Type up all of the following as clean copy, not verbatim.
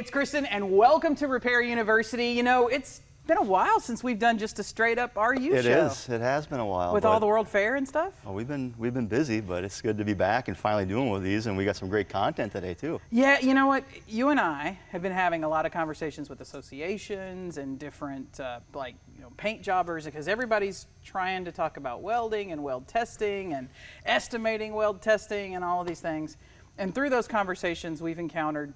it's Kristen, and welcome to Repair University. You know, it's been a while since we've done just a straight up RU show. It is. It has been a while. With all the World Fair and stuff? Well, we've been busy, but it's good to be back and finally doing one of these, and we got some great content today too. Yeah, you know what? You and I have been having a lot of conversations with associations and different paint jobbers, because everybody's trying to talk about welding and weld testing and estimating weld testing and all of these things. And through those conversations, we've encountered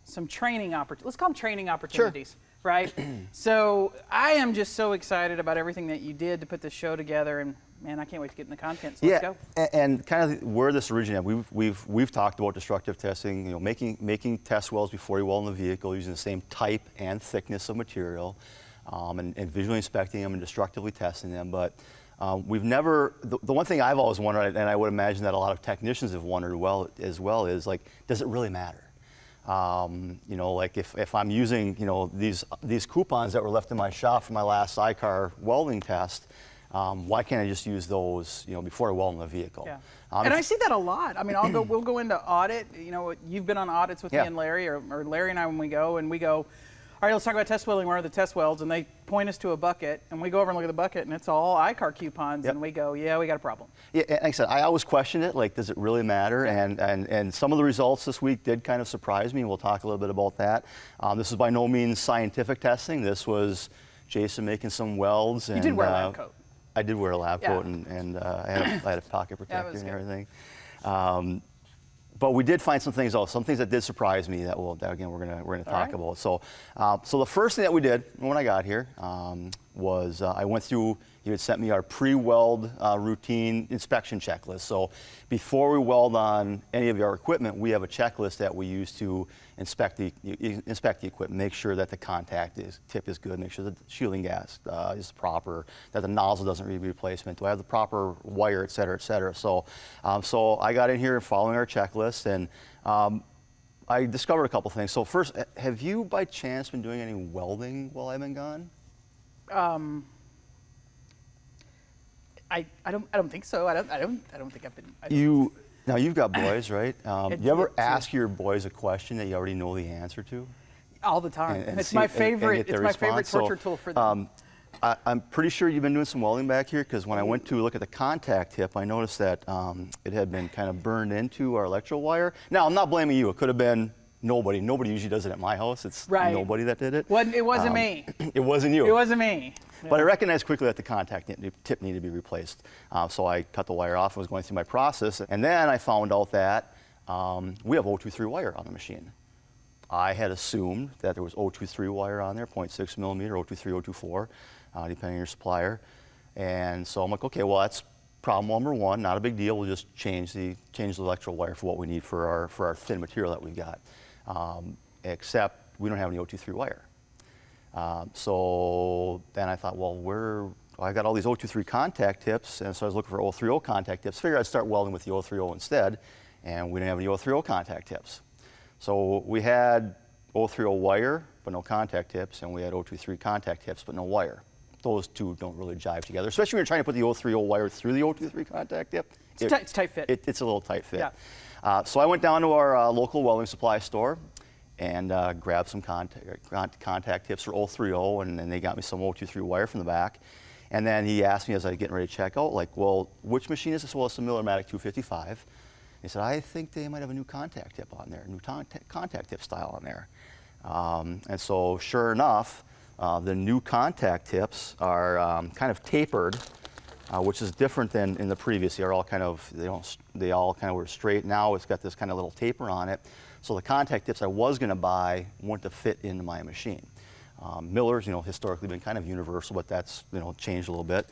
some training opportunities. Let's call them training opportunities. Sure. Right? So I am just so excited about everything that you did to put this show together, and man, I can't wait to get in the content. So let's go. And kind of where this originated, we've talked about destructive testing, you know, making test welds before you weld in the vehicle using the same type and thickness of material, and visually inspecting them and destructively testing them. But we've never, the one thing I've always wondered, and I would imagine that a lot of technicians have wondered as well, is like, does it really matter? You know, like if I'm using, you know, these coupons that were left in my shop from my last iCar welding test, why can't I just use those, you know, before I weld in the vehicle? Yeah. And I see that a lot. I mean, we'll go into audit. You know, you've been on audits with me and Larry, or Larry and I, when we go, all right, let's talk about test welding. Where are the test welds? And they point us to a bucket, and we go over and look at the bucket, and it's all iCar coupons, and we go, yeah, we got a problem. Yeah, like I said, I always question it, like, does it really matter? And some of the results this week did kind of surprise me, and we'll talk a little bit about that. This is by no means scientific testing. This was Jason making some welds. You did wear a lab coat. I did wear a lab coat, and I had a pocket protector and everything. But we did find some things that did surprise me that again we're gonna talk about. So the first thing that we did when I got here was I went through. You had sent me our pre-weld routine inspection checklist. So before we weld on any of our equipment, we have a checklist that we use to inspect the equipment, make sure that the contact tip is good, make sure that the shielding gas is proper, that the nozzle doesn't need replacement, do I have the proper wire, et cetera, et cetera. So I got in here following our checklist, and I discovered a couple things. So first, have you by chance been doing any welding while I've been gone? I don't think so. I don't think I've been. Now you've got boys, right? You ever ask your boys a question that you already know the answer to? All the time. And it's my favorite. It's my favorite torture tool for them. I'm pretty sure you've been doing some welding back here, because when I went to look at the contact tip, I noticed that it had been kind of burned into our electrical wire. Now I'm not blaming you. It could have been nobody. Nobody usually does it at my house. It's nobody that did it. It wasn't me. It wasn't you. It wasn't me. But I recognized quickly that the contact tip needed to be replaced. So I cut the wire off and was going through my process. And then I found out that we have 023 wire on the machine. I had assumed that there was 023 wire on there, 0.6 millimeter, 023, 024, depending on your supplier. And so I'm like, okay, well, that's problem number one, not a big deal. We'll just change the electrical wire for what we need for our thin material that we've got. Except we don't have any 023 wire. So then I thought, well, I got all these 023 contact tips, and so I was looking for 030 contact tips. Figured I'd start welding with the 030 instead, and we didn't have any 030 contact tips. So we had 030 wire, but no contact tips, and we had 023 contact tips, but no wire. Those two don't really jive together, especially when you're trying to put the 030 wire through the 023 contact tip. It's tight fit. It's a little tight fit. Yeah. So I went down to our local welding supply store and grabbed some contact tips for 030, and then they got me some 023 wire from the back. And then he asked me as I was getting ready to check out, like, well, which machine is this? Well, it's a Miller-Matic 255. He said, I think they might have a new contact tip on there, new contact tip style on there. And so sure enough, the new contact tips are kind of tapered, which is different than in the previous. They all kind of were straight. Now it's got this kind of little taper on it. So the contact tips I was going to buy wouldn't have fit into my machine. Miller's, you know, historically been kind of universal, but that's, you know, changed a little bit.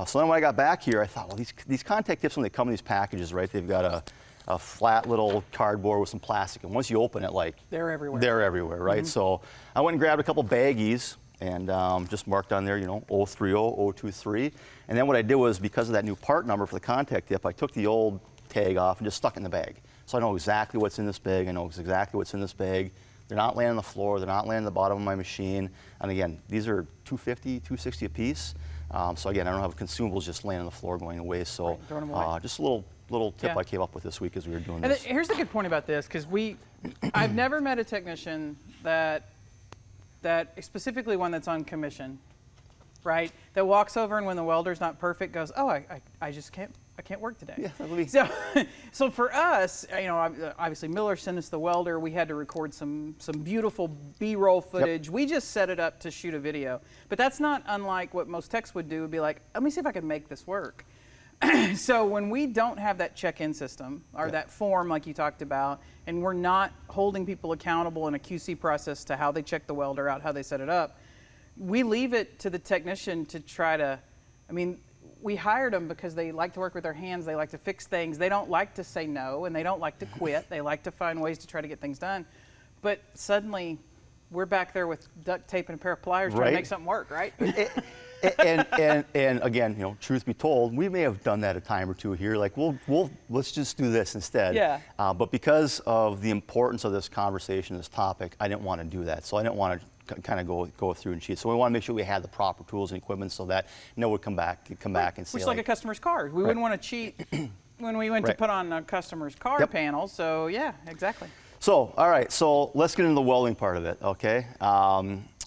So then when I got back here, I thought, well, these contact tips, when they come in these packages, right, they've got a flat little cardboard with some plastic, and once you open it, like, they're everywhere. They're everywhere, right? Mm-hmm. So I went and grabbed a couple baggies and just marked on there, you know, 030, 023. And then what I did was, because of that new part number for the contact tip, I took the old tag off and just stuck it in the bag. So I know exactly what's in this bag. I know exactly what's in this bag. They're not laying on the floor. They're not laying on the bottom of my machine. And again, these are $250, $260 a piece. So again, I don't have consumables just laying on the floor going to waste. So just a little little tip Yeah. I came up with this week as we were doing And this. here's the good point about this, because I've never met a technician that specifically one that's on commission, right? That walks over and when the welder's not perfect goes, oh, I just can't work today. Yeah, that'll be. So for us, you know, obviously Miller sent us the welder. We had to record some beautiful B-roll footage. Yep. We just set it up to shoot a video, but that's not unlike what most techs would do. Would be like, let me see if I can make this work. So when we don't have that check-in system or that form like you talked about, and we're not holding people accountable in a QC process to how they check the welder out, how they set it up, we leave it to the technician to try to, I mean, we hired them because they like to work with their hands, they like to fix things, they don't like to say no, and they don't like to quit, they like to find ways to try to get things done. But suddenly, we're back there with duct tape and a pair of pliers trying to make something work, right? and again, you know, truth be told, we may have done that a time or two here. Like, let's just do this instead. Yeah. But because of the importance of this conversation, this topic, I didn't want to do that. So I didn't want to kind of go through and cheat. So we want to make sure we had the proper tools and equipment so that no one would come back and say, which like a customer's car. We wouldn't want to cheat when we went to put on a customer's car panel. So yeah, exactly. So all right, so let's get into the welding part of it. Okay.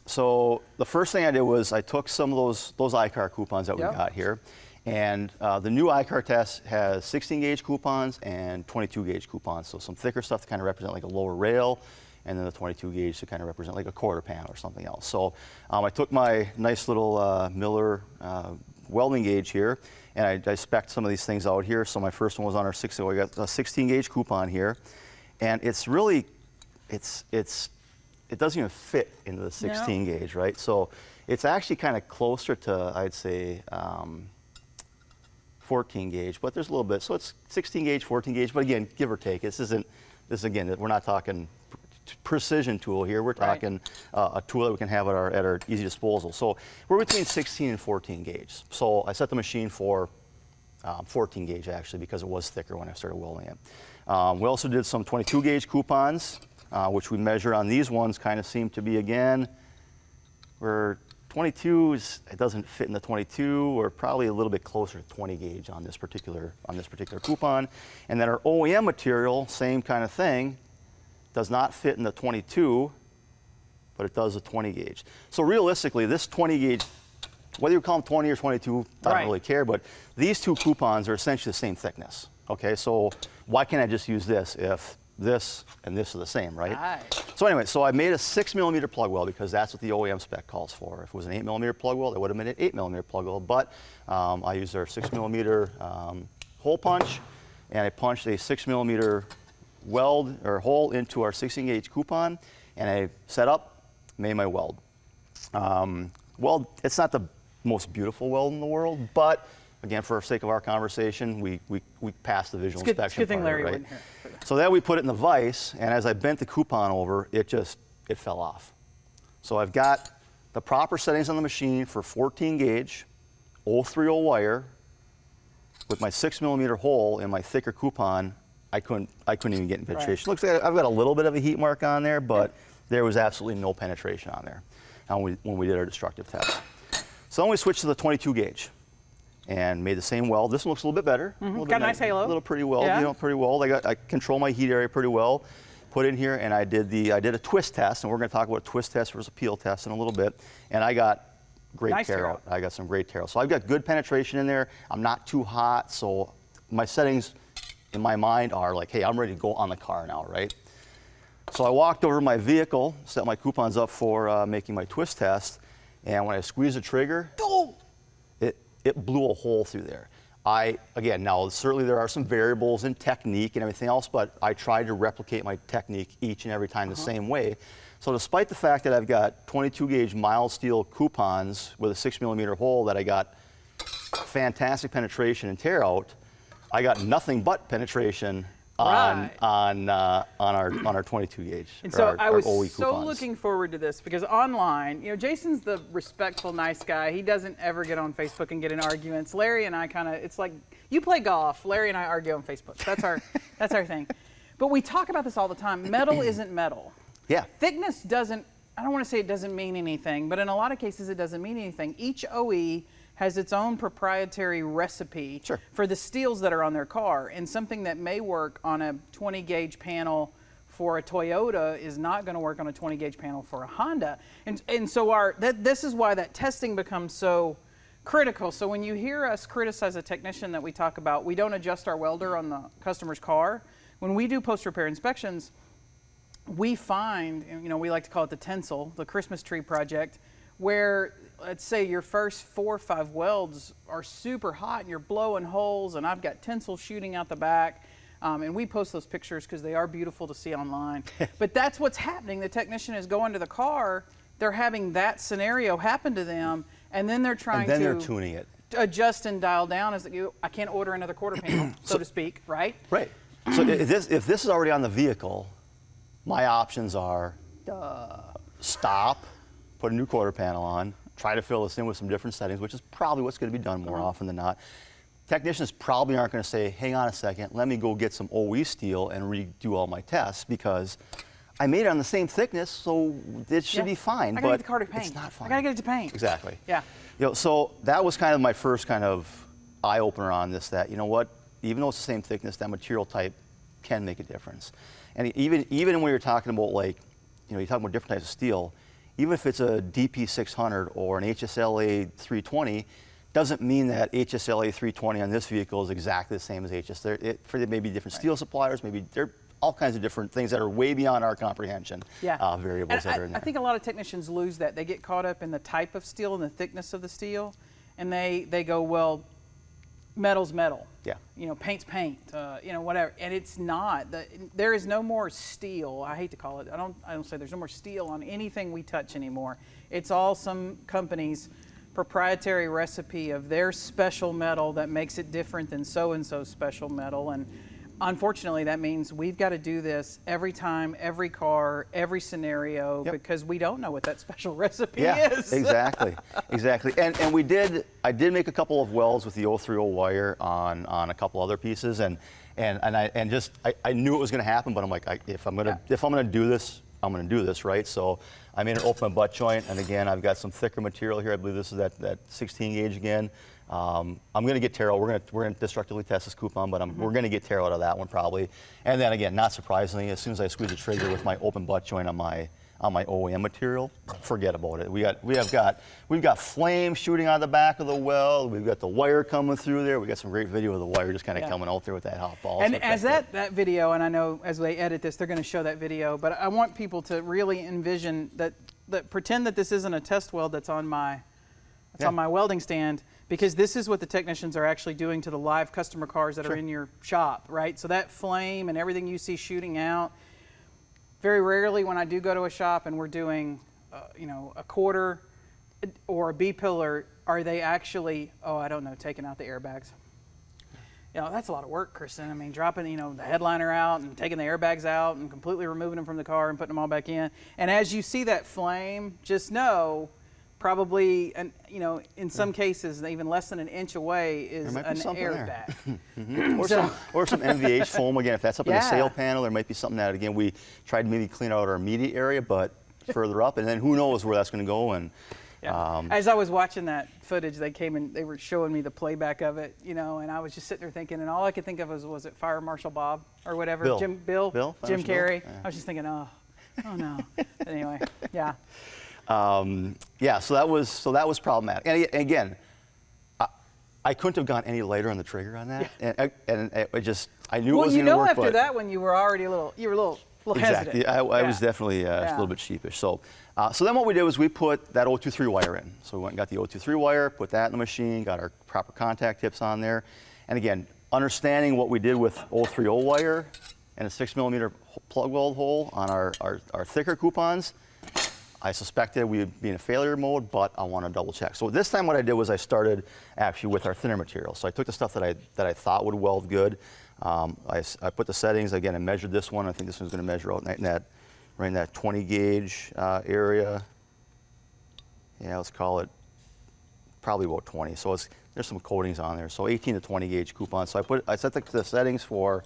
So the first thing I did was I took some of those iCar coupons that we got here, and the new iCar test has 16 gauge coupons and 22 gauge coupons. So some thicker stuff to kind of represent like a lower rail, and then the 22 gauge to kind of represent like a quarter panel or something else. So I took my nice little Miller welding gauge here, and I spec'd some of these things out here. So my first one was on our 16. We got a 16 gauge coupon here, and it's really, it doesn't even fit into the 16 gauge, right? So it's actually kind of closer to, I'd say, 14 gauge, but there's a little bit. So it's 16 gauge, 14 gauge, but again, give or take. This again, we're not talking precision tool here. We're talking a tool that we can have at our easy disposal. So we're between 16 and 14 gauge. So I set the machine for 14 gauge actually, because it was thicker when I started welding it. We also did some 22 gauge coupons, which we measure on these ones, kind of seem to be, again, where 22s, it doesn't fit in the 22. We're probably a little bit closer to 20 gauge on this particular coupon. And then our OEM material, same kind of thing, does not fit in the 22, but it does the 20 gauge. So realistically, this 20 gauge, whether you call them 20 or 22, I don't really care, but these two coupons are essentially the same thickness. Okay, so why can't I just use this if this and this are the same, right? So anyway, so I made a 6mm plug weld because that's what the OEM spec calls for. If it was an 8mm plug weld, I would have made an 8mm plug weld, but I used our 6mm hole punch, and I punched a 6mm weld or hole into our 16 gauge coupon, and I set up, made my weld. Weld, it's not the most beautiful weld in the world, but again, for the sake of our conversation, we passed the visual inspection. It's a good thing Larry right? wasn't here. So then we put it in the vise, and as I bent the coupon over, it fell off. So I've got the proper settings on the machine for 14 gauge, 030 wire, with my 6mm hole in my thicker coupon. I couldn't even get in penetration. Looks like I've got a little bit of a heat mark on there, but there was absolutely no penetration on there when we did our destructive test. So then we switched to the 22 gauge and made the same weld. This one looks a little bit better. Got a nice halo. A little pretty weld, you know, pretty weld. I control my heat area pretty well. Put in here, and I did a twist test, and we're going to talk about a twist test versus a peel test in a little bit. And I got great tear out. I got some great tear out. So I've got good penetration in there. I'm not too hot, so my settings in my mind are like, hey, I'm ready to go on the car now, right? So I walked over to my vehicle, set my coupons up for making my twist test, and when I squeezed the trigger, it blew a hole through there. Again, now certainly there are some variables in technique and everything else, but I tried to replicate my technique each and every time the same way. So despite the fact that I've got 22 gauge mild steel coupons with a 6mm hole that I got fantastic penetration and tear out, I got nothing but penetration on our 22 gauge. And so I was OE so coupons. looking forward to this because online, you know, Jason's the respectful, nice guy. He doesn't ever get on Facebook and get in arguments. Larry and I it's like you play golf. Larry and I argue on Facebook. That's our thing. But we talk about this all the time. Metal isn't metal. Yeah. Thickness doesn't. I don't want to say it doesn't mean anything, but in a lot of cases it doesn't mean anything. Each OE has its own proprietary recipe Sure. for the steels that are on their car, and something that may work on a 20 gauge panel for a Toyota is not going to work on a 20 gauge panel for a Honda. And so this is why that testing becomes so critical. So when you hear us criticize a technician that we talk about, we don't adjust our welder on the customer's car. When we do post-repair inspections, we find, you know, we like to call it the tinsel, the Christmas tree project, where let's say your first 4 or 5 welds are super hot and you're blowing holes and I've got tinsel shooting out the back. And we post those pictures because they are beautiful to see online. But that's what's happening. The technician is going to the car, they're having that scenario happen to them, and then they're trying and then to they're tuning it. Adjust and dial down. I can't order another quarter panel, so to speak, right? Right. So if this is already on the vehicle, my options are stop, put a new quarter panel on, try to fill this in with some different settings, which is probably what's going to be done more often than not. Technicians probably aren't going to say, hang on a second, let me go get some OE steel and redo all my tests because I made it on the same thickness, so it should be fine. I gotta but get the car to paint. It's not fine. I gotta get it to paint. Exactly. Yeah. You know, so that was kind of my first kind of eye opener on this, that, you know what, even though it's the same thickness, that material type can make a difference. And even when you're talking about, like, you know, you're talking about different types of steel, even if it's a DP600 or an HSLA 320, doesn't mean that HSLA 320 on this vehicle is exactly the same as there may be different steel suppliers, maybe there are all kinds of different things that are way beyond our comprehension, variables that are in there. I think a lot of technicians lose that. They get caught up in the type of steel and the thickness of the steel, and they go, well, metal's metal. Yeah. You know, paint's paint. You know, whatever. And it's not. There is no more steel. I hate to call it. I don't say there's no more steel on anything we touch anymore. It's all some company's proprietary recipe of their special metal that makes it different than so-and-so special metal. And unfortunately, that means we've got to do this every time, every car, every scenario, because we don't know what that special recipe is. Exactly, exactly. And I did make a couple of welds with the 030 wire on a couple other pieces, and I knew it was going to happen, but I'm like, if I'm gonna do this, I'm going to do this, right? So I made an open butt joint, and again, I've got some thicker material here. I believe this is that 16 gauge again. I'm going to get tear out. We're going to destructively test this coupon, but we're going to get tear out of that one probably. And then again, not surprisingly, as soon as I squeeze the trigger with my open butt joint on my OEM material, forget about it. We've got flame shooting out of the back of the weld. We've got the wire coming through there. We got some great video of the wire just kind of coming out there with that hot ball. And as that video, and I know as they edit this, they're going to show that video, but I want people to really envision that pretend that this isn't a test weld that's on my welding stand, because this is what the technicians are actually doing to the live customer cars that are in your shop, right? So that flame and everything you see shooting out, very rarely when I do go to a shop and we're doing, a quarter or a B-pillar, are they actually, taking out the airbags? You know, that's a lot of work, Kristen. I mean, dropping, the headliner out and taking the airbags out and completely removing them from the car and putting them all back in. And as you see that flame, just know, probably, in some cases, even less than an inch away is an airbag. Or some NVH foam, again, if that's up in the sail panel, there might be something that, again, we tried to maybe clean out our immediate area, but further up, and then who knows where that's going to go. And as I was watching that footage, they came and they were showing me the playback of it, and I was just sitting there thinking, and all I could think of was it Fire Marshal Bob or whatever? Bill. Jim Carrey. Yeah. I was just thinking, oh no. Anyway, yeah. So that was problematic. And again, I couldn't have gone any lighter on the trigger on that, and I knew it wasn't going to work. After that one, you were already a little hesitant. Exactly. I was definitely a little bit sheepish. So then what we did was we put that 023 wire in. So we went and got the 023 wire, put that in the machine, got our proper contact tips on there, and again, understanding what we did with 030 wire and a 6mm plug weld hole on our thicker coupons. I suspected we would be in a failure mode, but I want to double check. So this time what I did was I started actually with our thinner material. So I took the stuff that I thought would weld good. I put the settings, again, I measured this one. I think this one's going to measure out right in that 20 gauge area. Yeah, let's call it probably about 20. So there's some coatings on there. So 18 to 20 gauge coupons. So I set the settings for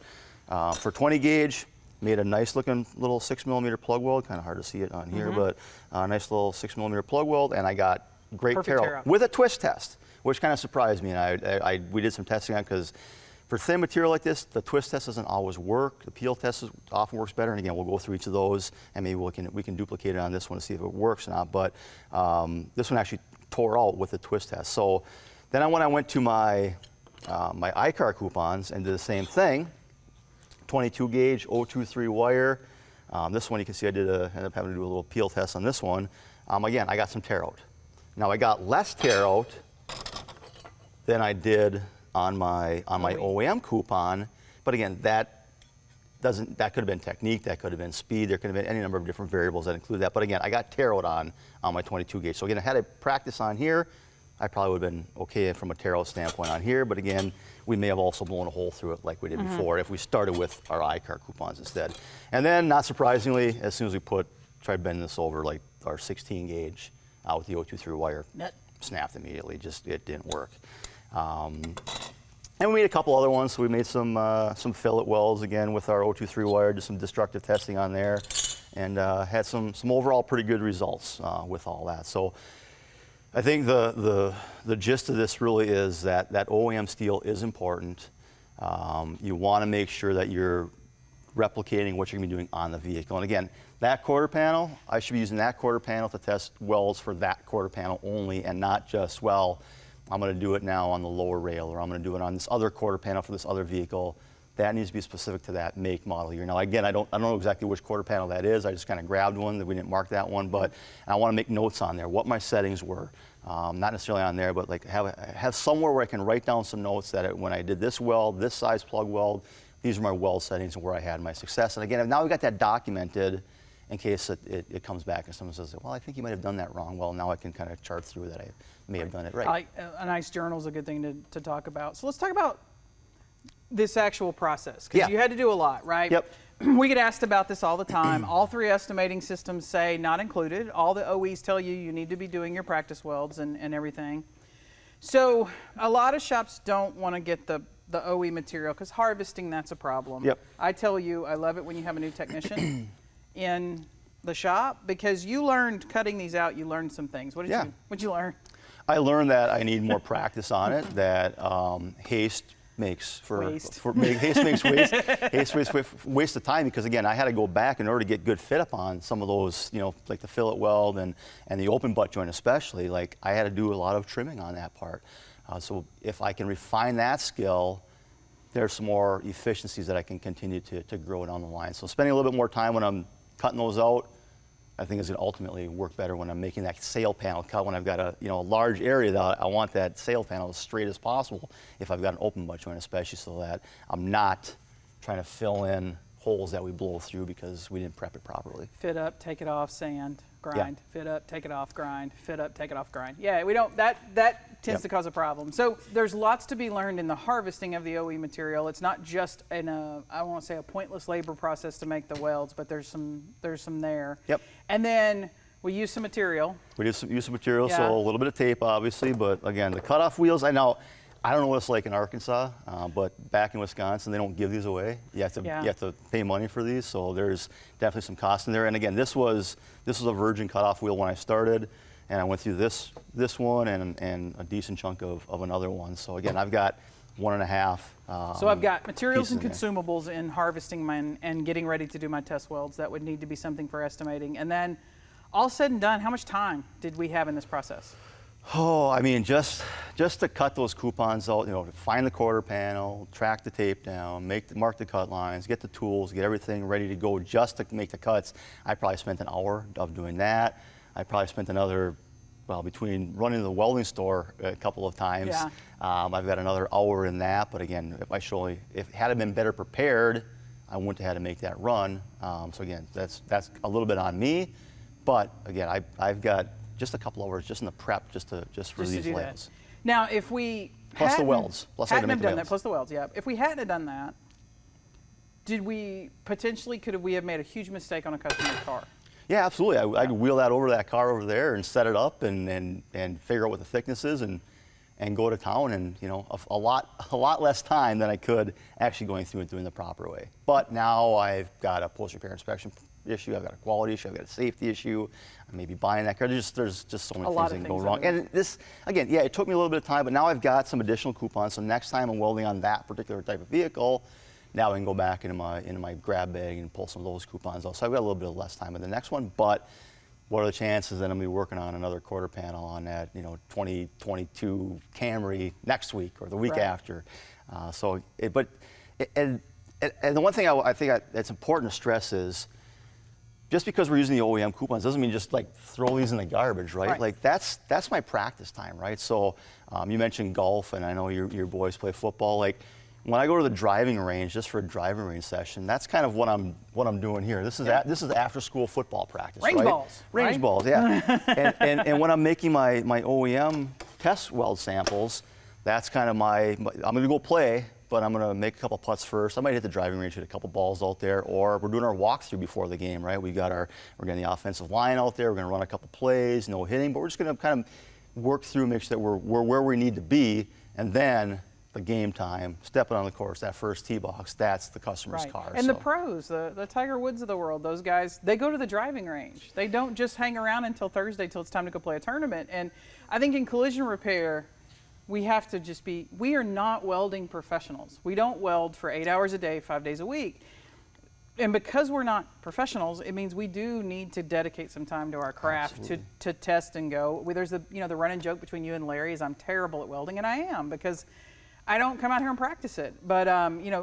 20 gauge. Made a nice looking little 6mm plug weld, kind of hard to see it on here, but a nice little 6mm plug weld, and I got great tear out with a twist test. which kind of surprised me. And we did some testing on it because for thin material like this, the twist test doesn't always work. The peel test often works better. And again, we'll go through each of those, and maybe we can duplicate it on this one to see if it works or not. But this one actually tore out with the twist test. So then when I went to my iCar coupons and did the same thing, 22 gauge 023 wire. This one you can see I ended up having to do a little peel test on this one. Again, I got some tear out. Now I got less tear out than I did on my OEM coupon, but again, that could have been technique, that could have been speed, there could have been any number of different variables that include that. But again, I got tear out on my 22 gauge. So again, had I practiced on here, I probably would have been okay from a tear out standpoint on here, but again, we may have also blown a hole through it like we did before if we started with our iCar coupons instead. And then, not surprisingly, as soon as we tried bending this over, like our 16 gauge with the 023 wire, snapped immediately, it didn't work. And we made a couple other ones. So we made some fillet welds again with our 023 wire, did some destructive testing on there, and had some overall pretty good results with all that. So I think the gist of this really is that OEM steel is important. You want to make sure that you're replicating what you're going to be doing on the vehicle. And again, that quarter panel, I should be using that quarter panel to test welds for that quarter panel only, and not just, well, I'm going to do it now on the lower rail, or I'm going to do it on this other quarter panel for this other vehicle. That needs to be specific to that make, model year. Now again, I don't know exactly which quarter panel that is. I just kind of grabbed one that we didn't mark that one, but I want to make notes on there, what my settings were. Not necessarily on there, but like have somewhere where I can write down some notes that when I did this weld, this size plug weld, these are my weld settings and where I had my success. And again, now we got that documented in case it comes back and someone says, well, I think you might have done that wrong. Well, now I can kind of chart through that I may have done it right. A nice journal is a good thing to talk about. So let's talk about this actual process, because you had to do a lot, right? Yep. We get asked about this all the time. All three estimating systems say not included. All the OEs tell you need to be doing your practice welds and everything. So a lot of shops don't want to get the OE material because harvesting, that's a problem. Yep. I tell you, I love it when you have a new technician in the shop, because you learned cutting these out, you learned some things. What'd you learn? I learned that I need more practice on it, that haste makes waste. Haste makes waste of time, because again, I had to go back in order to get good fit up on some of those, like the fillet weld and the open butt joint especially. Like I had to do a lot of trimming on that part. So if I can refine that skill, there's some more efficiencies that I can continue to grow down the line. So spending a little bit more time when I'm cutting those out, I think is going to ultimately work better when I'm making that sail panel cut, when I've got a large area that I want that sail panel as straight as possible, if I've got an open butt joint especially, so that I'm not trying to fill in holes that we blow through because we didn't prep it properly. Fit up, take it off, sand, grind. Yeah. Fit up, take it off, grind. Fit up, take it off, grind. Yeah, we don't. That tends to cause a problem. So there's lots to be learned in the harvesting of the OE material. It's not just I won't say a pointless labor process to make the welds, but there's some there. Yep. And then we use some material. We use some material, so a little bit of tape, obviously, but again, the cutoff wheels. I don't know what it's like in Arkansas, but back in Wisconsin, they don't give these away. You have to pay money for these, so there's definitely some cost in there. And again, this was a virgin cutoff wheel when I started, and I went through this one and a decent chunk of another one. So again, I've got 1.5. So I've got materials and consumables in harvesting and getting ready to do my test welds. That would need to be something for estimating. And then, all said and done, how much time did we have in this process? Oh, I mean, just to cut those coupons out, to find the quarter panel, track the tape down, mark the cut lines, get the tools, get everything ready to go just to make the cuts. I probably spent an hour of doing that. I probably spent another, between running the welding store a couple of times, I've got another hour in that. But again, if had I been better prepared, I wouldn't have had to make that run. So again, that's a little bit on me. But again, I've got just a couple hours just in the prep just for these layouts. Now, if we plus the welds, hadn't have done that, plus the welds, if we hadn't have done that, could we have made a huge mistake on a customer's car? Yeah, absolutely. I could wheel that over to that car over there and set it up and figure out what the thickness is and go to town, and a lot less time than I could actually going through and doing the proper way. But now I've got a post-repair inspection issue, I've got a quality issue, I've got a safety issue, I may be buying that car. There's just so many A lot things of that can go things wrong. under And this, again, yeah, it took me a little bit of time, but now I've got some additional coupons. So next time I'm welding on that particular type of vehicle, now I can go back into my grab bag and pull some of those coupons out. So I've got a little bit of less time in the next one, but what are the chances that I'm going to be working on another quarter panel on that 2022 Camry next week or the week Right. after? And the one thing I think that's important to stress is, just because we're using the OEM coupons doesn't mean just like throw these in the garbage, right? Right. Like that's my practice time, right? So you mentioned golf, and I know your boys play football. Like when I go to the driving range just for a driving range session, that's kind of what I'm doing here. This is this is after school football practice, Range right? balls, Range right? balls, yeah. and when I'm making my OEM test weld samples, that's kind of I'm going to go play, but I'm going to make a couple putts first. I might hit the driving range, hit a couple balls out there, or we're doing our walkthrough before the game, right? We're getting the offensive line out there. We're going to run a couple plays, no hitting, but we're just going to kind of work through, make sure that we're where we need to be, and then the game time, stepping on the course, that first tee box, that's the customer's Right. car. And the pros, the Tiger Woods of the world, those guys, they go to the driving range. They don't just hang around until Thursday till it's time to go play a tournament. And I think in collision repair, we have to just we are not welding professionals. We don't weld for 8 hours a day, 5 days a week. And because we're not professionals, it means we do need to dedicate some time to our craft to test and go. There's the running joke between you and Larry is I'm terrible at welding, and I am, because I don't come out here and practice it. But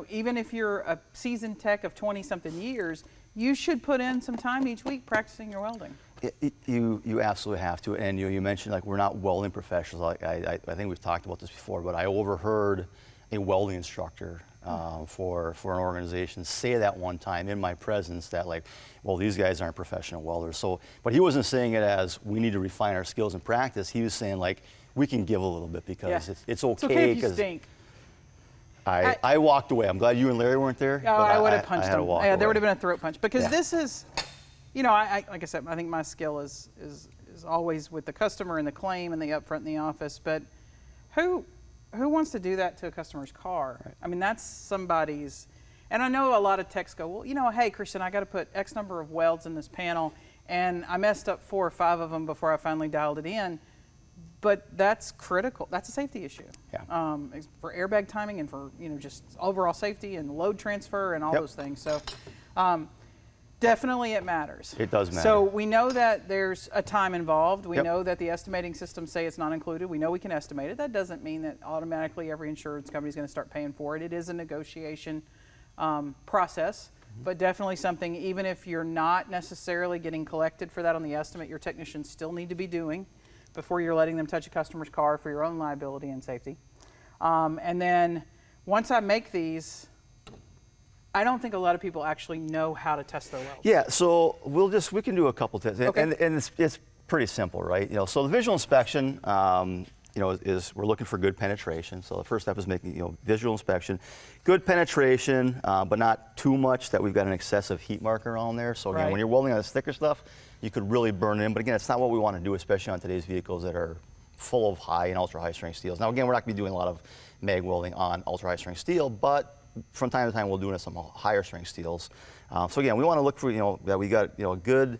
even if you're a seasoned tech of 20-something years, you should put in some time each week practicing your welding. You absolutely have to. And you mentioned like we're not welding professionals. I think we've talked about this before, but I overheard a welding instructor for an organization say that one time in my presence that like, well, these guys aren't professional welders. So, but he wasn't saying it as we need to refine our skills and practice. He was saying like, we can give a little bit because it's okay. It's okay if you stink. I walked away. I'm glad you and Larry weren't there. Oh, I would have punched him. Yeah, there would have been a throat punch, because Yeah. this is, like I said, I think my skill is always with the customer and the claim and the upfront in the office. But who wants to do that to a customer's car? Right. I mean, that's somebody's. And I know a lot of techs go, well, hey, Christian, I got to put X number of welds in this panel, and I messed up 4 or 5 of them before I finally dialed it in. But that's critical. That's a safety issue. Yeah. For airbag timing and for just overall safety and load transfer and all those things. So definitely it matters. It does matter. So we know that there's a time involved. We know that the estimating systems say it's not included. We know we can estimate it. That doesn't mean that automatically every insurance company is going to start paying for it. It is a negotiation process. But definitely something, even if you're not necessarily getting collected for that on the estimate, your technicians still need to be doing before you're letting them touch a customer's car for your own liability and safety. And then once I make these, I don't think a lot of people actually know how to test their welds. Yeah, so we can do a couple tests, Okay. and it's pretty simple, right? So the visual inspection, is we're looking for good penetration. So the first step is making visual inspection, good penetration, but not too much that we've got an excessive heat marker on there. So again, when you're welding on this thicker stuff, you could really burn it in. But again, it's not what we want to do, especially on today's vehicles that are full of high and ultra high strength steels. Now again, we're not going to be doing a lot of mag welding on ultra high strength steel, but from time to time we'll do it on some higher strength steels. So again, we want to look for that we got good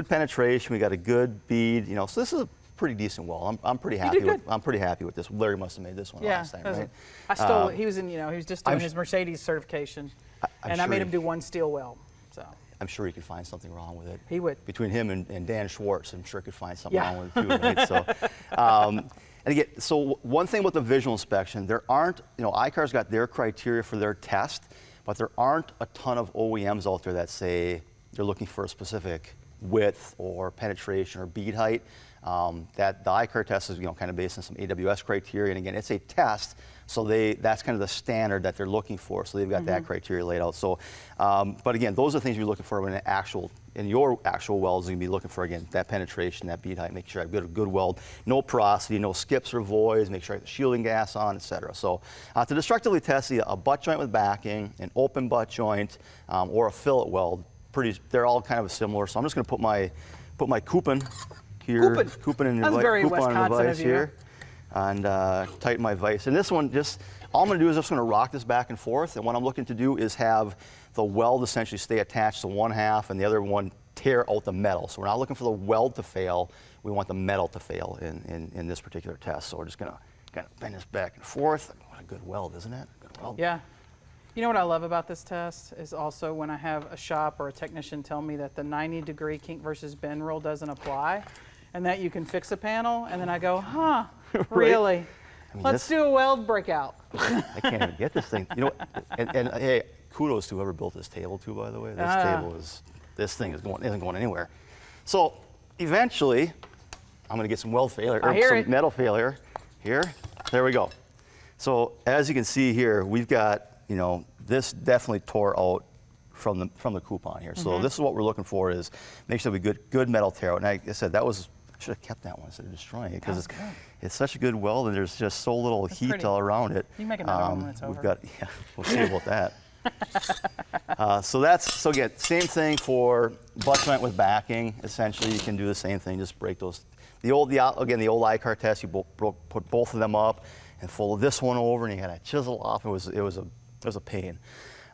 penetration, we got a good bead. So this is a pretty decent weld. I'm pretty happy. I'm pretty happy with this. Larry must have made this one last time, right? I stole it. He was he was just doing his Mercedes certification, and I made him do one steel weld. So I'm sure he could find something wrong with it. He would. Between him and Dan Schwartz, I'm sure he could find something wrong with it too, right? So, and again, so one thing with the visual inspection, there aren't, iCar's got their criteria for their test, but there aren't a ton of OEMs out there that say they're looking for a specific width or penetration or bead height. That the iCar test is kind of based on some AWS criteria, and again, it's a test, so that's kind of the standard that they're looking for. So they've got that criteria laid out. So, but again, those are the things you're looking for in your actual welds. You're gonna be looking for again that penetration, that bead height, make sure I have a good weld, no porosity, no skips or voids, make sure I have the shielding gas on, etc. So to destructively test a butt joint with backing, an open butt joint, or a fillet weld, they're all kind of similar. So I'm just going to put my coupon here, coupon in the That's very coupon Wisconsin device of you. here. and tighten my vise. And this one, all I'm gonna do is just gonna rock this back and forth, and what I'm looking to do is have the weld essentially stay attached to one half and the other one tear out the metal. So we're not looking for the weld to fail, we want the metal to fail in this particular test. So we're just gonna kind of bend this back and forth. What a good weld, isn't it? Good weld. Yeah. You know what I love about this test is also when I have a shop or a technician tell me that the 90-degree kink versus bend rule doesn't apply and that you can fix a panel, and then I go, huh, really? I mean, Let's do a weld breakout. I can't even get this thing. You know, and hey, kudos to whoever built this table too, by the way. This thing isn't going anywhere. So eventually, I'm gonna get some weld failure, or some metal failure here. There we go. So as you can see here, we've got, you know, this definitely tore out from the coupon here. So this is what we're looking for, is make sure we good metal tear out. And like I said, I should have kept that one instead of destroying it, because it's such a good weld and there's just so little heat all around it. You can make another one when it's over. We'll see about that. So again, same thing for butt joint with backing. Essentially, you can do the same thing, just break those. The old I-car test, you put both of them up and fold this one over, and you had to chisel off. It was a pain.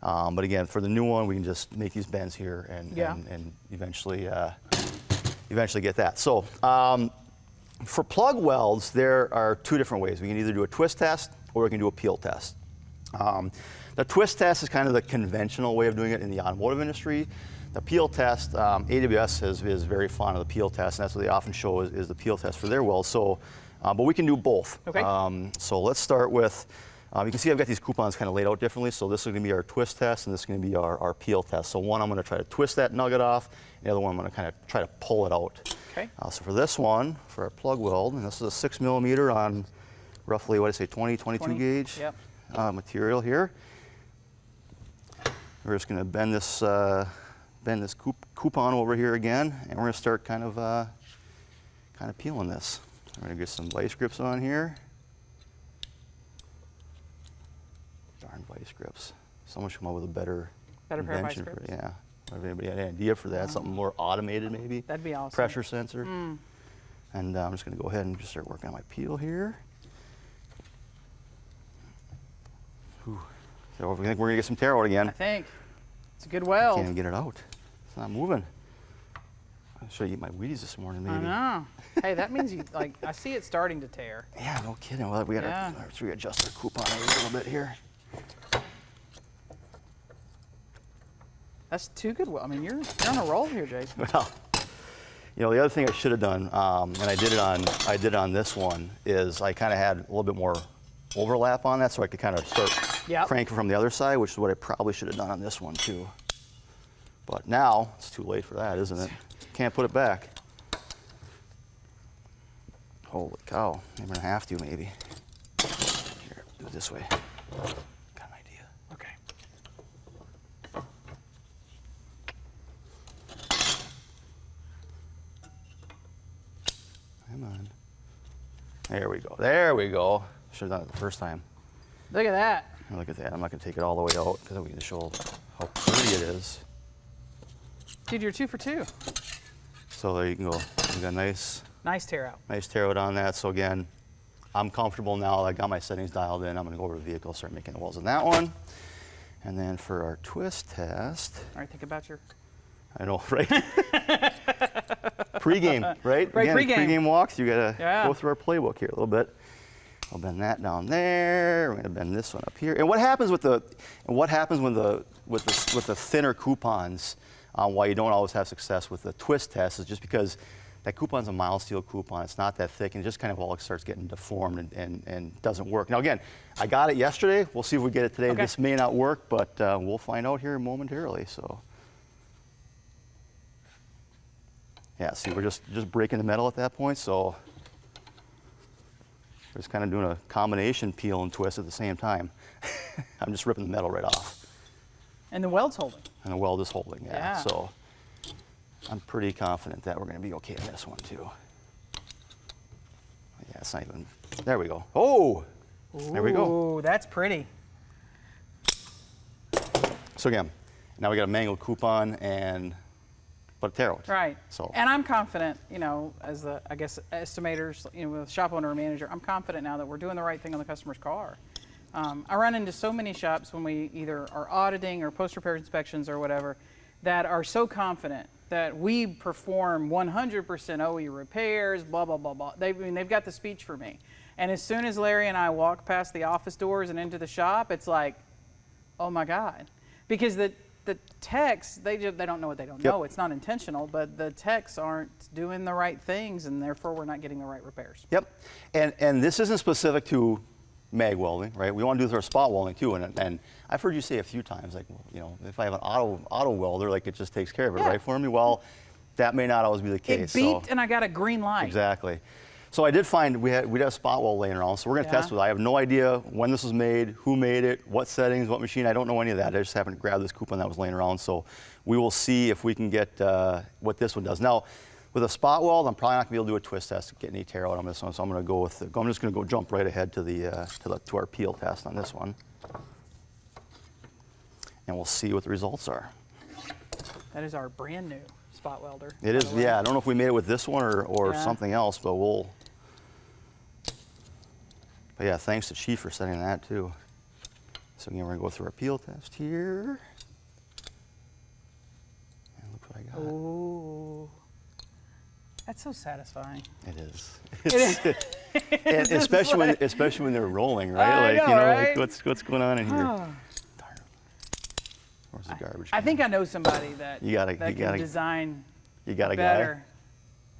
But again, for the new one, we can just make these bends here and eventually get that. So for plug welds, there are two different ways. We can either do a twist test or we can do a peel test. The twist test is kind of the conventional way of doing it in the automotive industry. The peel test, AWS is very fond of the peel test, and that's what they often show is the peel test for their welds. So, but we can do both. Okay. So let's start with, you can see I've got these coupons kind of laid out differently. So this is gonna be our twist test, and this is gonna be our peel test. So one, I'm gonna try to twist that nugget off, and the other one, I'm gonna kind of try to pull it out. Okay. So for this one, for our plug weld, and this is a 6mm on roughly, what did I say, 22 gauge material here. We're just going to bend this coupon over here again, and we're going to start kind of peeling this. We're going to get some vice grips on here. Darn vice grips. Someone should come up with a better pair of vice invention grips. Yeah. If anybody had an idea for that, something more automated maybe. That'd be awesome. Pressure sensor. And I'm just going to go ahead and just start working on my peel here. Whew. So I think we're going to get some tear out again. I think. It's a good weld. Can't even get it out. It's not moving. I should eat my Wheaties this morning, maybe. I know. Hey, that means I see it starting to tear. Yeah, no kidding. Well, we got to readjust our coupon a little bit here. That's too good. I mean, you're on a roll here, Jason. Well, you know, the other thing I should have done, and I did it on this one, is I kind of had a little bit more overlap on that, so I could kind of start cranking from the other side, which is what I probably should have done on this one too. But now it's too late for that, isn't it? Can't put it back. Holy cow! I'm gonna have to maybe. Here, do it this way. Got an idea. Okay. Come on. There we go. There we go. Should have done it the first time. Look at that. Look at that. I'm not going to take it all the way out because we can show how pretty it is. Dude, you're 2 for 2. So there you can go. You got a nice tear out. Nice tear out on that. So again, I'm comfortable now. I got my settings dialed in. I'm going to go over to the vehicle, start making the welds on that one. And then for our twist test. All right, think about your. I know, right? Pre-game, right? Right, again, pre-game walks. You got to go through our playbook here a little bit. I'll bend that down there. We're going to bend this one up here. And what happens with the with the thinner coupons? Why you don't always have success with the twist test is just because that coupon's a mild steel coupon. It's not that thick, and it just kind of all starts getting deformed and doesn't work. Now again, I got it yesterday. We'll see if we get it today. Okay. This may not work, but we'll find out here momentarily. So yeah, see, we're just breaking the metal at that point. So we're just kind of doing a combination peel and twist at the same time. I'm just ripping the metal right off. And the weld's holding. And the weld is holding, yeah. So I'm pretty confident that we're going to be okay in this one too. Yeah, it's not even, there we go. Oh, there we go. Ooh, that's pretty. So again, now we got a mangled coupon and but tear out. Right. So. And I'm confident, you know, as the, I guess, estimators, you know, with shop owner or manager, I'm confident now that we're doing the right thing on the customer's car. I run into so many shops when we either are auditing or post-repair inspections or whatever that are so confident that we perform 100% OE repairs, blah, blah, blah, blah. They've got the speech for me. And as soon as Larry and I walk past the office doors and into the shop, it's like, oh my God. Because the techs, they don't know what they don't know. It's not intentional, but the techs aren't doing the right things, and therefore we're not getting the right repairs. Yep. And this isn't specific to mag welding, right? We want to do this for spot welding too. And I've heard you say a few times, like, you know, if I have an auto welder, like it just takes care of it, right, for me? Well, that may not always be the case. It beeped and I got a green light. Exactly. So I did find we had a spot weld laying around, so we're going to test with it. I have no idea when this was made, who made it, what settings, what machine. I don't know any of that. I just happened to grab this coupon that was laying around, so we will see if we can get what this one does. Now, with a spot weld, I'm probably not going to be able to do a twist test to get any tear out on this one, so I'm going to go with I'm just going to go jump right ahead to our peel test on this one, and we'll see what the results are. That is our brand new spot welder. It is, yeah. I don't know if we made it with this one or something else, but we'll. But yeah, thanks to Chief for sending that too. So again, we're gonna go through our peel test here. And look what I got. Ooh, that's so satisfying. It is. It is. And especially when they're rolling, right? Like, know, you know, right? like what's going on in here? Oh. Darn. Where's the garbage? I think I know somebody that can design you got a better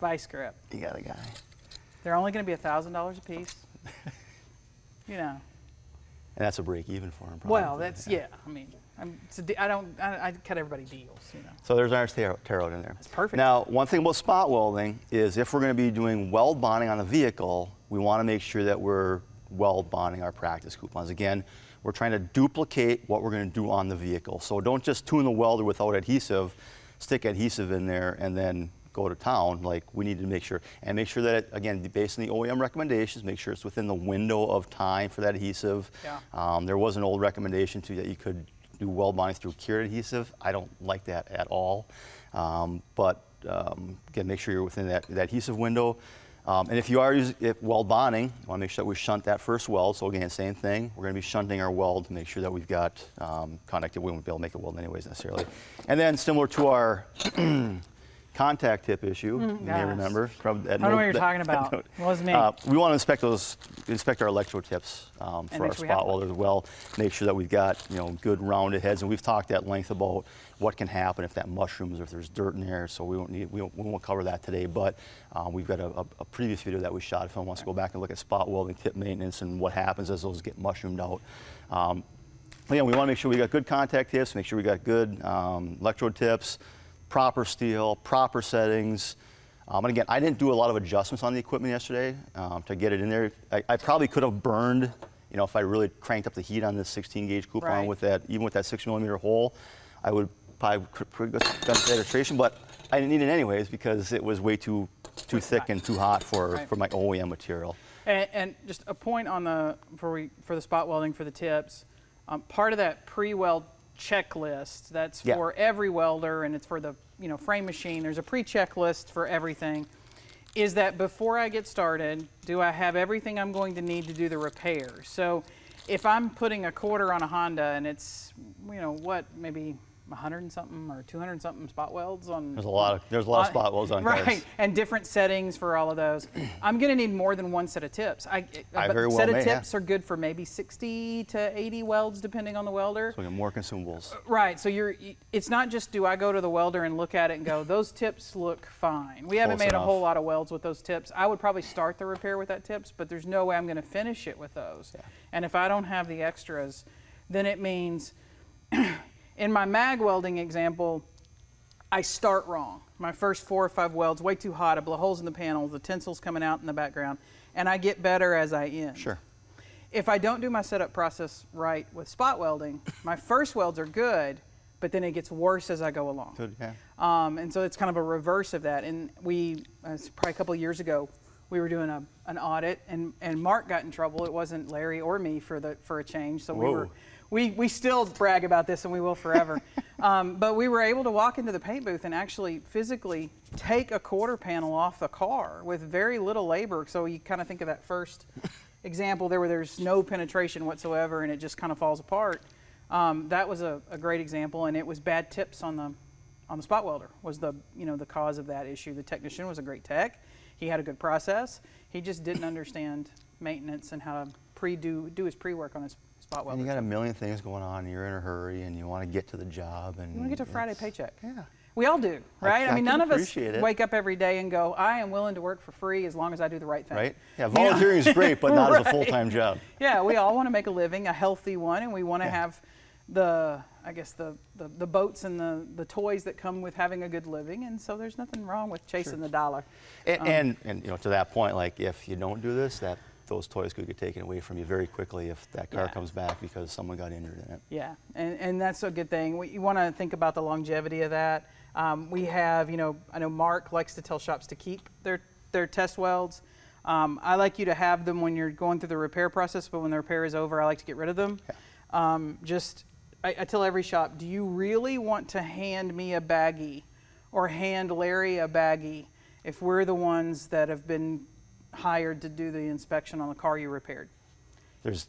vice grip. You got a guy. They're only going to be $1,000 a piece. You know. And that's a break even for him. Well, that's I mean, I cut everybody deals. You know. So there's our tear out in there. That's perfect. Now, one thing about spot welding is if we're going to be doing weld bonding on the vehicle, we want to make sure that we're weld bonding our practice coupons. Again, we're trying to duplicate what we're going to do on the vehicle. So don't just tune the welder without adhesive, stick adhesive in there, and then go to town. Like, we need to make sure that it, again, based on the OEM recommendations, make sure it's within the window of time for that adhesive. Yeah. There was an old recommendation too that you could do weld bonding through cured adhesive. I don't like that at all. But again, make sure you're within that adhesive window. And if you are using weld bonding, you want to make sure that we shunt that first weld. So again, same thing. We're going to be shunting our weld to make sure that we've got contact. We won't be able to make a weld anyways necessarily. And then similar to our contact tip issue, you may remember. I don't know what you're talking about. It was me. We want to inspect our electrode tips for our spot welders as well. Make sure that we've got good rounded heads, and we've talked at length about what can happen if that mushrooms or if there's dirt in there. So we won't cover that today. But we've got a previous video that we shot. If anyone wants to go back and look at spot welding tip maintenance and what happens as those get mushroomed out. Again, we want to make sure we got good contact tips, make sure we got good electrode tips, proper steel, proper settings. And again, I didn't do a lot of adjustments on the equipment yesterday to get it in there. I probably could have burned, if I really cranked up the heat on this 16 gauge coupon with that, even with that 6mm hole, I would probably done penetration, but I didn't need it anyways because it was way too thick and too hot for my OEM material. And just a point on for the spot welding for the tips, part of that pre-weld checklist that's for every welder, and it's for the frame machine. There's a pre-checklist for everything. Is that before I get started, do I have everything I'm going to need to do the repairs? So if I'm putting a quarter on a Honda and it's maybe 100 and something or 200 and something spot welds on. There's a lot of spot welds on cars. Right, and different settings for all of those. I'm going to need more than one set of tips. A set of tips are good for maybe 60 to 80 welds, depending on the welder. So we get more consumables. Right. So it's not just do I go to the welder and look at it and go, those tips look fine. We haven't made a whole lot of welds with those tips. I would probably start the repair with that tips, but there's no way I'm going to finish it with those. Yeah. And if I don't have the extras, then it means. In my mag welding example, I start wrong. My first 4 or 5 welds, way too hot, I blow holes in the panels, the tensil's coming out in the background, and I get better as I end. Sure. If I don't do my setup process right with spot welding, my first welds are good, but then it gets worse as I go along. Good, yeah. And so it's kind of a reverse of that. And probably a couple of years ago, we were doing an audit, and Mark got in trouble. It wasn't Larry or me for a change. So we still brag about this, and we will forever. But we were able to walk into the paint booth and actually physically take a quarter panel off the car with very little labor. So you kind of think of that first example there where there's no penetration whatsoever and it just kind of falls apart. That was a great example, and it was bad tips on the spot welder was the cause of that issue. The technician was a great tech. He had a good process. He just didn't understand maintenance and how to do his pre-work on his spot welder. And you got a million things going on, and you're in a hurry, and you want to get to the job. And you want to get to a Friday paycheck. Yeah. We all do, right? I mean, none of us it. wake up every day and go, I am willing to work for free as long as I do the right thing. Right? Yeah, volunteering is great, but not as a full-time job. Yeah, we all want to make a living, a healthy one, and we want to have the boats and the toys that come with having a good living, and so there's nothing wrong with chasing the dollar. And to that point, like if you don't do this, those toys could get taken away from you very quickly if that car comes back because someone got injured in it. Yeah, and that's a good thing. You want to think about the longevity of that. We have, I know Mark likes to tell shops to keep their test welds. I like you to have them when you're going through the repair process, but when the repair is over, I like to get rid of them. Yeah. I tell every shop, do you really want to hand me a baggie or hand Larry a baggie if we're the ones that have been hired to do the inspection on the car you repaired?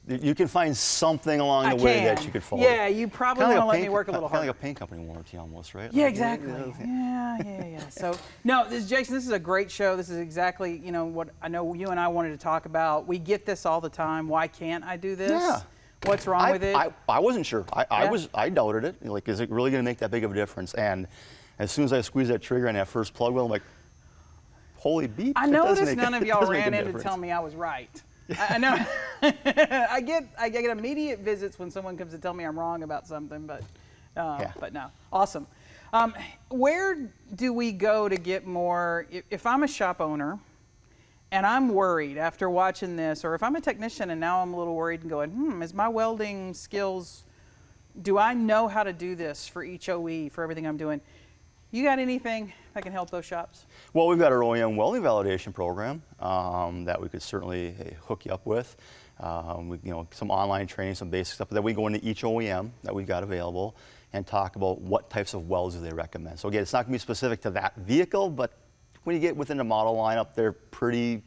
You can find something along the way that you could follow. Yeah, you probably want to let me work a little harder. Kind of like a paint company warranty almost, right? Yeah, exactly. Yeah. So, no, Jason, this is a great show. This is exactly, what I know you and I wanted to talk about. We get this all the time. Why can't I do this? Yeah. What's wrong with it? I wasn't sure. I doubted it. Like, is it really going to make that big of a difference? And as soon as I squeezed that trigger on that first plug weld, I'm like, holy beep. I noticed none of y'all ran in to tell me I was right. I know. I get immediate visits when someone comes to tell me I'm wrong about something, but no. Awesome. Where do we go to get more? If I'm a shop owner and I'm worried after watching this, or if I'm a technician and now I'm a little worried and going, is my welding skills, do I know how to do this for each OE, for everything I'm doing? You got anything that can help those shops? Well, we've got our OEM welding validation program that we could certainly hook you up with. Some online training, some basic stuff, but then we go into each OEM that we've got available and talk about what types of welds do they recommend. So again, it's not going to be specific to that vehicle, but when you get within the model lineup, they're pretty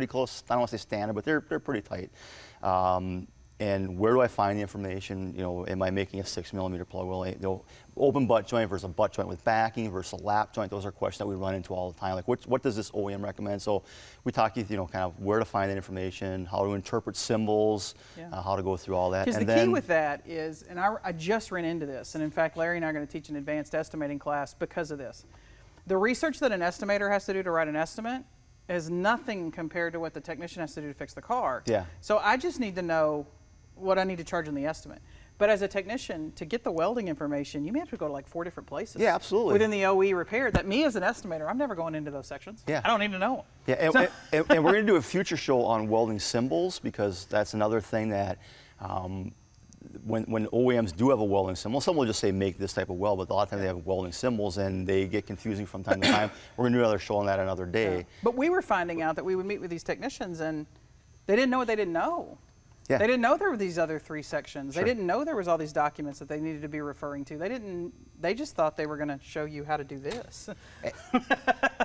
close. I don't want to say standard, but they're pretty tight. And where do I find the information? Am I making a 6mm plug weld? Open butt joint versus a butt joint with backing versus a lap joint. Those are questions that we run into all the time. Like, what does this OEM recommend? So we talk you through, kind of where to find that information, how to interpret symbols, how to go through all that. Because the key with that is, and I just ran into this, and in fact, Larry and I are going to teach an advanced estimating class because of this. The research that an estimator has to do to write an estimate is nothing compared to what the technician has to do to fix the car. Yeah. So I just need to know what I need to charge in the estimate. But as a technician, to get the welding information, you may have to go to like 4 different places. Yeah, absolutely. Within the OE repair, that me as an estimator, I'm never going into those sections. Yeah. I don't need to know them. Yeah, and we're going to do a future show on welding symbols, because that's another thing that when OEMs do have a welding symbol, some will just say make this type of weld, but a lot of times they have welding symbols and they get confusing from time to time. We're going to do another show on that another day. Yeah. But we were finding out that we would meet with these technicians and they didn't know what they didn't know. Yeah. They didn't know there were these other 3 sections. Sure. They didn't know there was all these documents that they needed to be referring to. They just thought they were going to show you how to do this.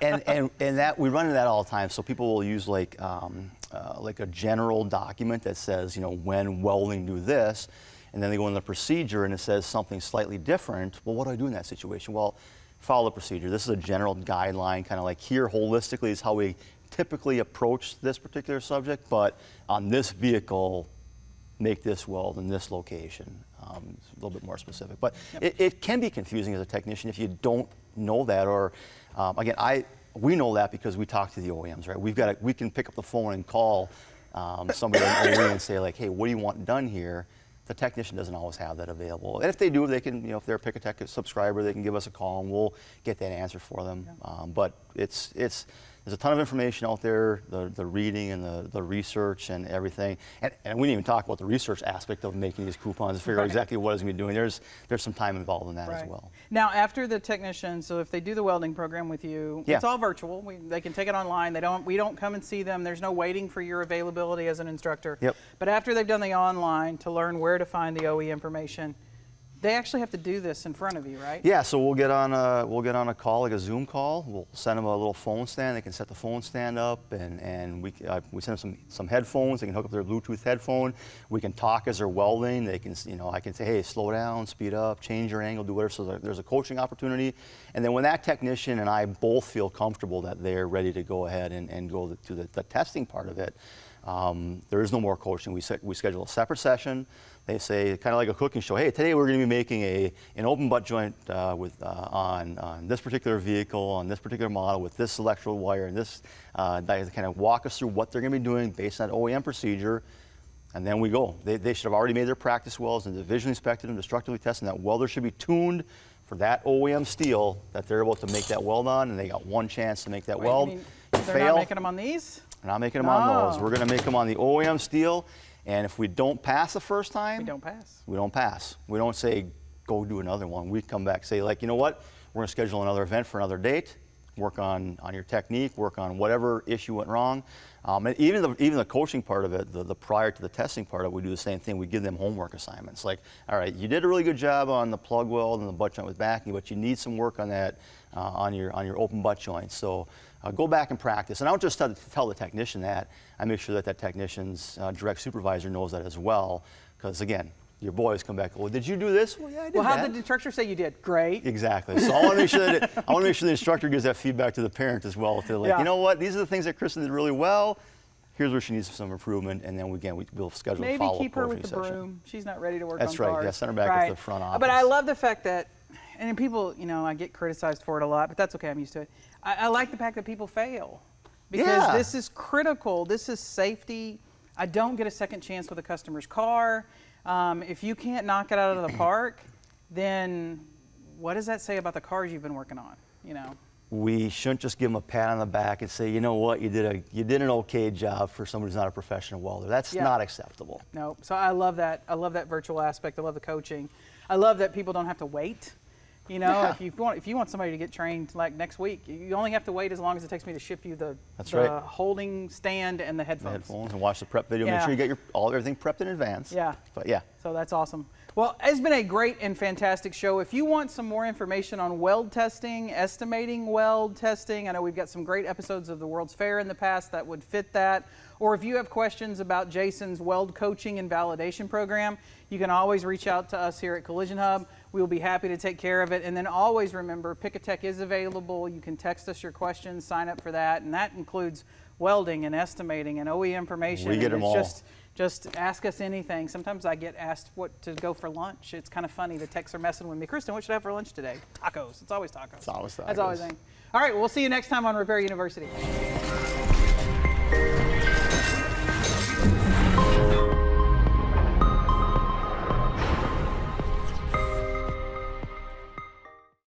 and that we run into that all the time. So people will use like a general document that says, when welding do this, and then they go in the procedure and it says something slightly different. Well, what do I do in that situation? Well, follow the procedure. This is a general guideline, kind of like here holistically is how we typically approach this particular subject, but on this vehicle, make this weld in this location. It's a little bit more specific, but it can be confusing as a technician if you don't know that. Or again, we know that because we talk to the OEMs, right? We can pick up the phone and call somebody at an OEM and say like, hey, what do you want done here? The technician doesn't always have that available. And if they do, they can, if they're a Pick-a-Tech subscriber, they can give us a call and we'll get that answer for them. Yeah. But there's a ton of information out there, the reading and the research and everything. And we didn't even talk about the research aspect of making these coupons to figure out exactly what it's going to be doing. There's some time involved in that as well. Now, after the technician, so if they do the welding program with you, it's all virtual. They can take it online. We don't come and see them. There's no waiting for your availability as an instructor. Yep. But after they've done the online to learn where to find the OE information, they actually have to do this in front of you, right? Yeah, so we'll get on a call, like a Zoom call. We'll send them a little phone stand. They can set the phone stand up, and we send them some headphones. They can hook up their Bluetooth headphone. We can talk as they're welding. They can, I can say, hey, slow down, speed up, change your angle, do whatever. So there's a coaching opportunity. And then when that technician and I both feel comfortable that they're ready to go ahead and go to the testing part of it, there is no more coaching. We schedule a separate session. They say, kind of like a cooking show, hey, today we're going to be making an open butt joint on this particular vehicle, on this particular model, with this electrical wire, and this, they kind of walk us through what they're going to be doing based on OEM procedure, and then we go. They should have already made their practice welds and visually inspected them, destructively tested, and that welder should be tuned for that OEM steel that they're able to make that weld on, and they got one chance to make that weld. They're not making them on these? We're not making them on those. We're going to make them on the OEM steel. And if we don't pass the first time, we don't pass. We don't pass. We don't say, go do another one. We come back, say, like, you know what? We're going to schedule another event for another date, work on your technique, work on whatever issue went wrong. And even the coaching part of it, the prior to the testing part of it, we do the same thing. We give them homework assignments. Like, all right, you did a really good job on the plug weld and the butt joint with backing, but you need some work on that on your open butt joint. So go back and practice. And I don't just tell the technician that. I make sure that technician's direct supervisor knows that as well. Because again, your boys come back, well, did you do this? Well, yeah, I did. Well, how did the instructor say you did? Great. Exactly. So I want to make sure the instructor gives that feedback to the parent as well. To like, you know what, these are the things that Kristen did really well. Here's where she needs some improvement, and then we'll schedule a follow-up. Maybe keep her with the session. broom. She's not ready to work That's on right. cars. Yeah, send her back with the front office. But I love the fact that, and people, I get criticized for it a lot, but that's okay. I'm used to it. I like the fact that people fail, because this is critical. This is safety. I don't get a second chance with a customer's car. If you can't knock it out of the park, then what does that say about the cars you've been working on? We shouldn't just give them a pat on the back and say, you know what, you did an okay job for someone who's not a professional welder. That's not acceptable. No. So I love that. I love that virtual aspect. I love the coaching. I love that people don't have to wait. If you want somebody to get trained like next week, you only have to wait as long as it takes me to ship you the holding stand and the headphones. And watch the prep video. Make sure you get everything prepped in advance. Yeah. But yeah. So that's awesome. Well, it's been a great and fantastic show. If you want some more information on weld testing, estimating weld testing, I know we've got some great episodes of the World's Fair in the past that would fit that. Or if you have questions about Jason's weld coaching and validation program, you can always reach out to us here at Collision Hub. We will be happy to take care of it. And then always remember, Pick a Tech is available. You can text us your questions, sign up for that. And that includes welding and estimating and OE information. We get them all. Just ask us anything. Sometimes I get asked what to go for lunch. It's kind of funny. The techs are messing with me. Kristen, what should I have for lunch today? Tacos. It's always tacos. It's always tacos. That's always thing. All right, we'll see you next time on Repair University.